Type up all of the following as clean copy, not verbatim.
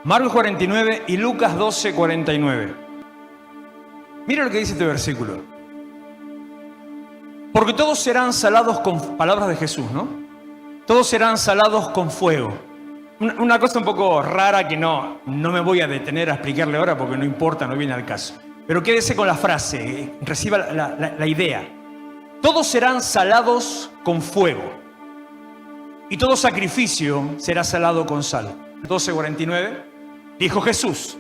Marcos 49 y Lucas 12, 49. Mira lo que dice este versículo. Porque todos serán salados con palabras de Jesús, ¿no? Todos serán salados con fuego. Una cosa un poco rara que no me voy a detener a explicarle ahora porque no importa, no viene al caso. Pero quédese con la frase, reciba la idea. Todos serán salados con fuego y todo sacrificio será salado con sal. 12:49, dijo Jesús: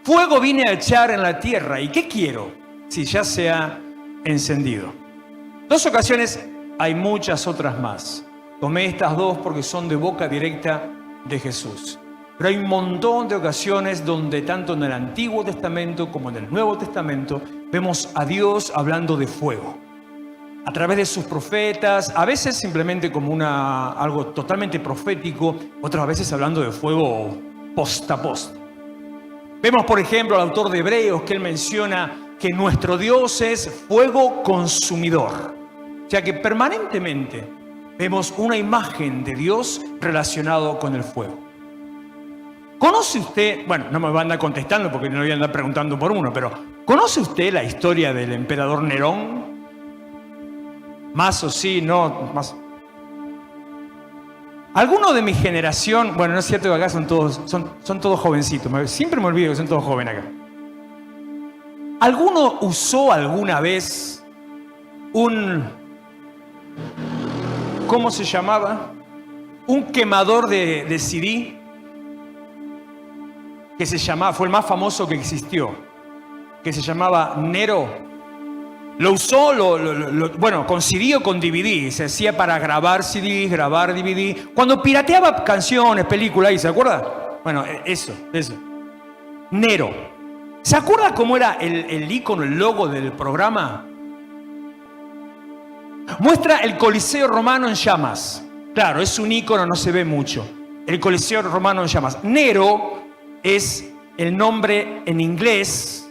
fuego vine a echar en la tierra, ¿y qué quiero si ya se ha encendido? Dos ocasiones, hay muchas otras más. Tomé estas dos porque son de boca directa de Jesús. Pero hay un montón de ocasiones donde tanto en el Antiguo Testamento como en el Nuevo Testamento vemos a Dios hablando de fuego. A través de sus profetas, a veces simplemente como algo totalmente profético, otras veces hablando de fuego post a post. Vemos, por ejemplo, al autor de Hebreos que él menciona que nuestro Dios es fuego consumidor. O sea que permanentemente vemos una imagen de Dios relacionado con el fuego. ¿Conoce usted, bueno, no me va a andar contestando porque no voy a andar preguntando por uno, pero ¿conoce usted la historia del emperador Nerón? Más o sí, no, más. Alguno de mi generación, bueno, no es cierto que acá son todos jovencitos, siempre me olvido que son todos jóvenes acá. ¿Alguno usó alguna vez ¿cómo se llamaba? Un quemador de CD que se llamaba, fue el más famoso que existió, que se llamaba Nero. Lo usó, bueno, con CD o con DVD, se hacía para grabar CDs, grabar DVD. Cuando pirateaba canciones, películas, ¿se acuerda? Bueno, eso. Nero. ¿Se acuerda cómo era el icono, el logo del programa? Muestra el Coliseo Romano en llamas. Claro, es un icono, no se ve mucho. El Coliseo Romano en llamas. Nero es el nombre en inglés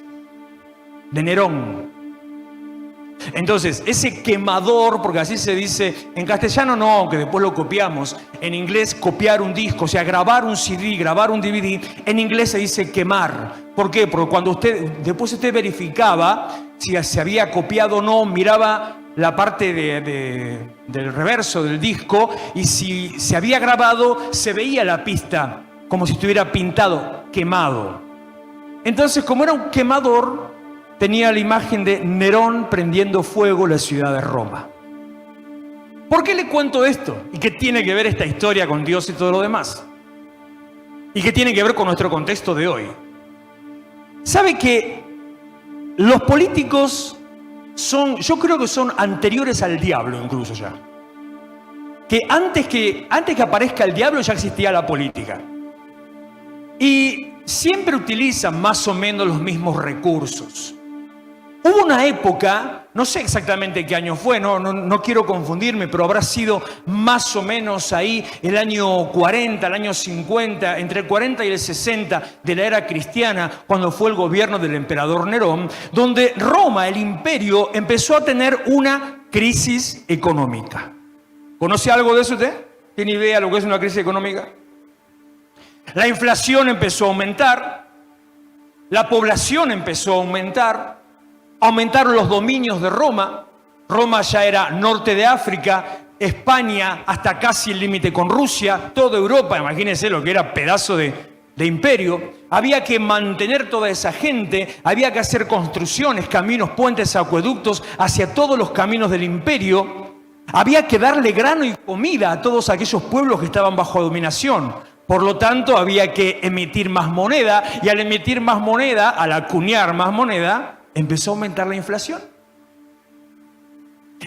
de Nerón. Entonces, ese quemador, porque así se dice, en castellano no, que después lo copiamos. En inglés, copiar un disco, o sea, grabar un CD, grabar un DVD, en inglés se dice quemar. ¿Por qué? Porque cuando después usted verificaba si se había copiado o no, miraba la parte del reverso del disco y si se había grabado, se veía la pista como si estuviera pintado, quemado. Entonces, como era un quemador, tenía la imagen de Nerón prendiendo fuego la ciudad de Roma. ¿Por qué le cuento esto? ¿Y qué tiene que ver esta historia con Dios y todo lo demás? ¿Y qué tiene que ver con nuestro contexto de hoy? ¿Sabe que los políticos yo creo que son anteriores al diablo incluso ya? Que antes que aparezca el diablo ya existía la política. Y siempre utilizan más o menos los mismos recursos. Hubo una época, no sé exactamente qué año fue, no quiero confundirme, pero habrá sido más o menos ahí el año 40, el año 50, entre el 40 y el 60 de la era cristiana, cuando fue el gobierno del emperador Nerón, donde Roma, el imperio, empezó a tener una crisis económica. ¿Conoce algo de eso usted? ¿Tiene idea de lo que es una crisis económica? La inflación empezó a aumentar, la población empezó a aumentar, aumentaron los dominios de Roma. Roma ya era norte de África, España hasta casi el límite con Rusia, toda Europa, imagínense lo que era pedazo de imperio. Había que mantener toda esa gente, había que hacer construcciones, caminos, puentes, acueductos hacia todos los caminos del imperio. Había que darle grano y comida a todos aquellos pueblos que estaban bajo dominación. Por lo tanto, había que emitir más moneda y al emitir más moneda, al acuñar más moneda, empezó a aumentar la inflación.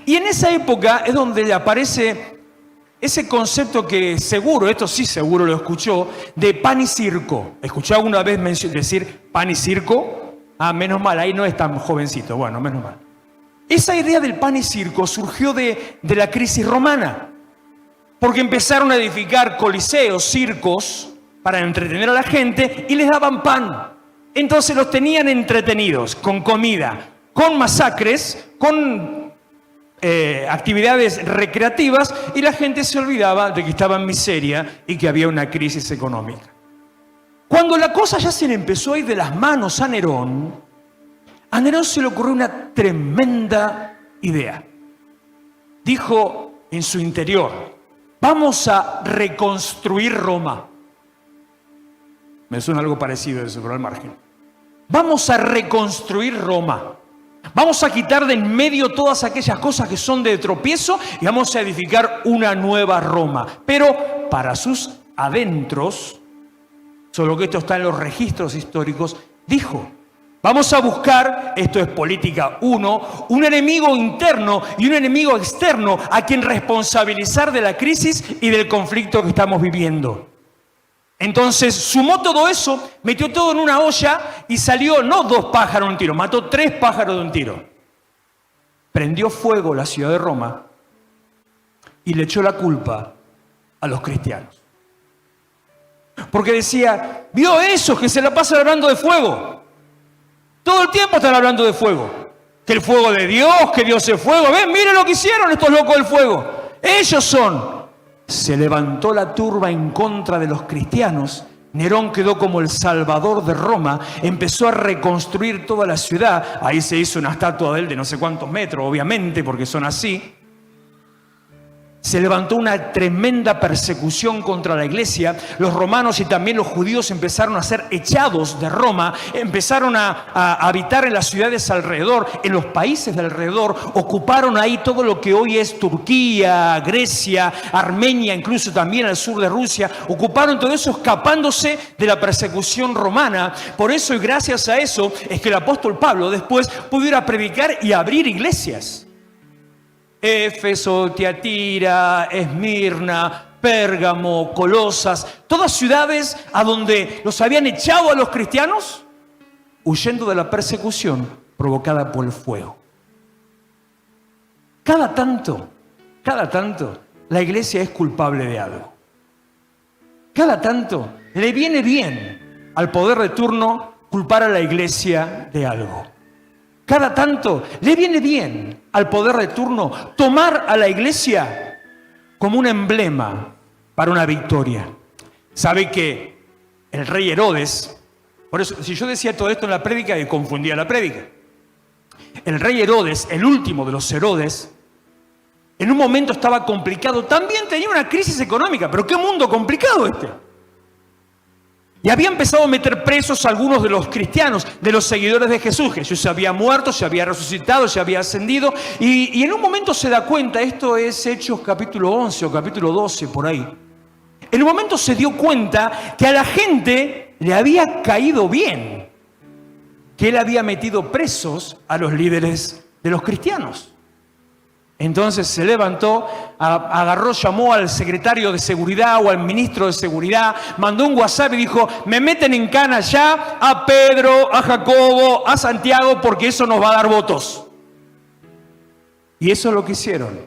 Y en esa época es donde aparece ese concepto que seguro, esto sí seguro lo escuchó, de pan y circo. ¿Escuchó alguna vez decir pan y circo? Ah, menos mal, ahí no es tan jovencito. Bueno, menos mal. Esa idea del pan y circo surgió de la crisis romana. Porque empezaron a edificar coliseos, circos, para entretener a la gente y les daban pan. Entonces los tenían entretenidos, con comida, con masacres, con actividades recreativas y la gente se olvidaba de que estaba en miseria y que había una crisis económica. Cuando la cosa ya se le empezó a ir de las manos a Nerón se le ocurrió una tremenda idea. Dijo en su interior: vamos a reconstruir Roma. Me suena algo parecido a eso, pero al margen. Vamos a reconstruir Roma. Vamos a quitar de en medio todas aquellas cosas que son de tropiezo y vamos a edificar una nueva Roma. Pero para sus adentros, solo que esto está en los registros históricos, dijo: vamos a buscar, esto es política 1, un enemigo interno y un enemigo externo a quien responsabilizar de la crisis y del conflicto que estamos viviendo. Entonces sumó todo eso, metió todo en una olla y salió no 2 pájaros de un tiro, mató 3 pájaros de un tiro. Prendió fuego la ciudad de Roma y le echó la culpa a los cristianos. Porque decía: ¿vio esos que se la pasan hablando de fuego? Todo el tiempo están hablando de fuego. Que el fuego de Dios, que Dios es fuego. ¿Ven? Miren lo que hicieron estos locos del fuego. Ellos son. Se levantó la turba en contra de los cristianos. Nerón quedó como el salvador de Roma. Empezó a reconstruir toda la ciudad. Ahí se hizo una estatua de él de no sé cuántos metros, obviamente, porque son así. Se levantó una tremenda persecución contra la iglesia. Los romanos y también los judíos empezaron a ser echados de Roma, empezaron a habitar en las ciudades alrededor, en los países de alrededor, ocuparon ahí todo lo que hoy es Turquía, Grecia, Armenia, incluso también al sur de Rusia, ocuparon todo eso escapándose de la persecución romana. Por eso y gracias a eso es que el apóstol Pablo después pudo ir a predicar y abrir iglesias. Éfeso, Tiatira, Esmirna, Pérgamo, Colosas, todas ciudades a donde los habían echado a los cristianos huyendo de la persecución provocada por el fuego. Cada tanto, la iglesia es culpable de algo. Cada tanto le viene bien al poder de turno culpar a la iglesia de algo. Cada tanto le viene bien al poder de turno tomar a la iglesia como un emblema para una victoria. Sabe que el rey Herodes, por eso si yo decía todo esto en la prédica, confundía la prédica. El rey Herodes, el último de los Herodes, en un momento estaba complicado. También tenía una crisis económica, pero qué mundo complicado este. Y había empezado a meter presos a algunos de los cristianos, de los seguidores de Jesús. Jesús se había muerto, se había resucitado, se había ascendido. Y en un momento se da cuenta, esto es Hechos capítulo 11 o capítulo 12, por ahí. En un momento se dio cuenta que a la gente le había caído bien que él había metido presos a los líderes de los cristianos. Entonces se levantó, agarró, llamó al secretario de seguridad o al ministro de seguridad, mandó un WhatsApp y dijo: me meten en cana ya a Pedro, a Jacobo, a Santiago, porque eso nos va a dar votos. Y eso es lo que hicieron.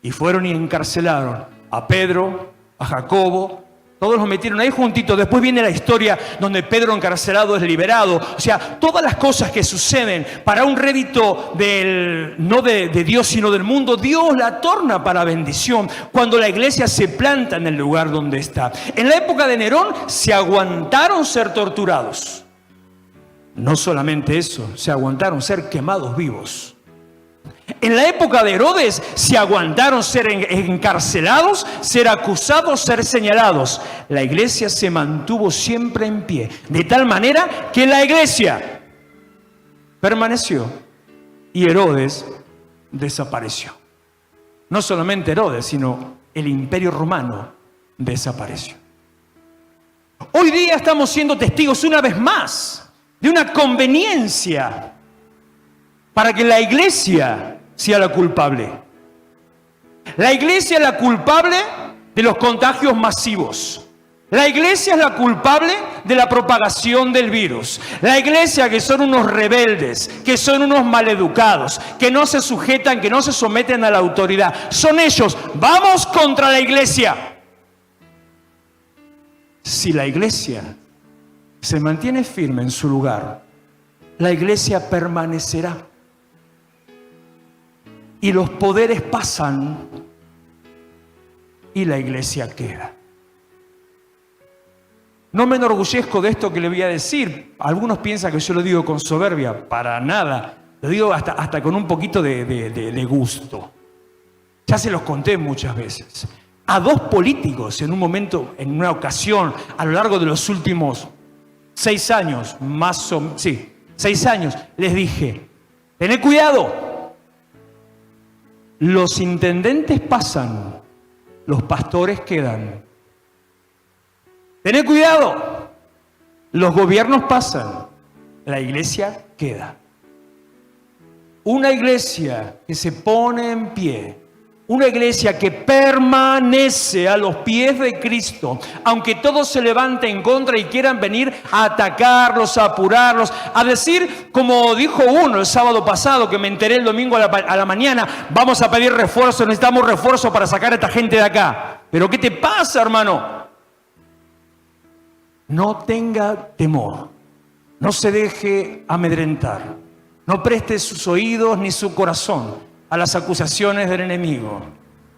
Y fueron y encarcelaron a Pedro, a Jacobo. Todos los metieron ahí juntitos. Después viene la historia donde Pedro encarcelado es liberado. O sea, todas las cosas que suceden para un rédito no de Dios, sino del mundo, Dios la torna para bendición cuando la iglesia se planta en el lugar donde está. En la época de Nerón se aguantaron ser torturados. No solamente eso, se aguantaron ser quemados vivos. En la época de Herodes se aguantaron ser encarcelados, ser acusados, ser señalados. La iglesia se mantuvo siempre en pie, de tal manera que la iglesia permaneció y Herodes desapareció. No solamente Herodes, sino el imperio romano desapareció. Hoy día estamos siendo testigos una vez más de una conveniencia para que la iglesia sea la culpable. La iglesia es la culpable de los contagios masivos. La iglesia es la culpable de la propagación del virus. La iglesia, que son unos rebeldes, que son unos maleducados, que no se sujetan, que no se someten a la autoridad. Son ellos. Vamos contra la iglesia. Si la iglesia se mantiene firme en su lugar, la iglesia permanecerá. Y los poderes pasan y la iglesia queda. No me enorgullezco de esto que le voy a decir. Algunos piensan que yo lo digo con soberbia. Para nada. Lo digo hasta con un poquito de gusto. Ya se los conté muchas veces. A 2 políticos en un momento, en una ocasión, a lo largo de los últimos 6 años, 6 años, les dije, tened cuidado. Los intendentes pasan, los pastores quedan. Tened cuidado. Los gobiernos pasan, la iglesia queda. Una iglesia que se pone en pie, una iglesia que permanece a los pies de Cristo, aunque todos se levanten en contra y quieran venir a atacarlos, a apurarlos, a decir, como dijo uno el sábado pasado, que me enteré el domingo a la mañana, vamos a pedir refuerzo, necesitamos refuerzo para sacar a esta gente de acá. ¿Pero qué te pasa, hermano? No tenga temor, no se deje amedrentar, no preste sus oídos ni su corazón a las acusaciones del enemigo.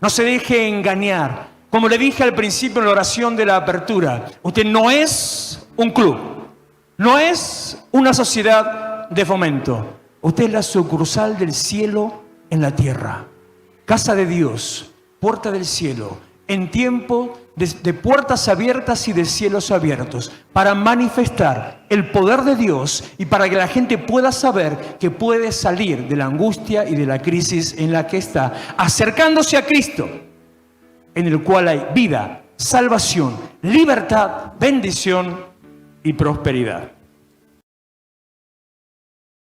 No se deje engañar. Como le dije al principio en la oración de la apertura, usted no es un club, no es una sociedad de fomento. Usted es la sucursal del cielo en la tierra. Casa de Dios, puerta del cielo, en tiempo de puertas abiertas y de cielos abiertos, para manifestar el poder de Dios y para que la gente pueda saber que puede salir de la angustia y de la crisis en la que está, acercándose a Cristo, en el cual hay vida, salvación, libertad, bendición y prosperidad.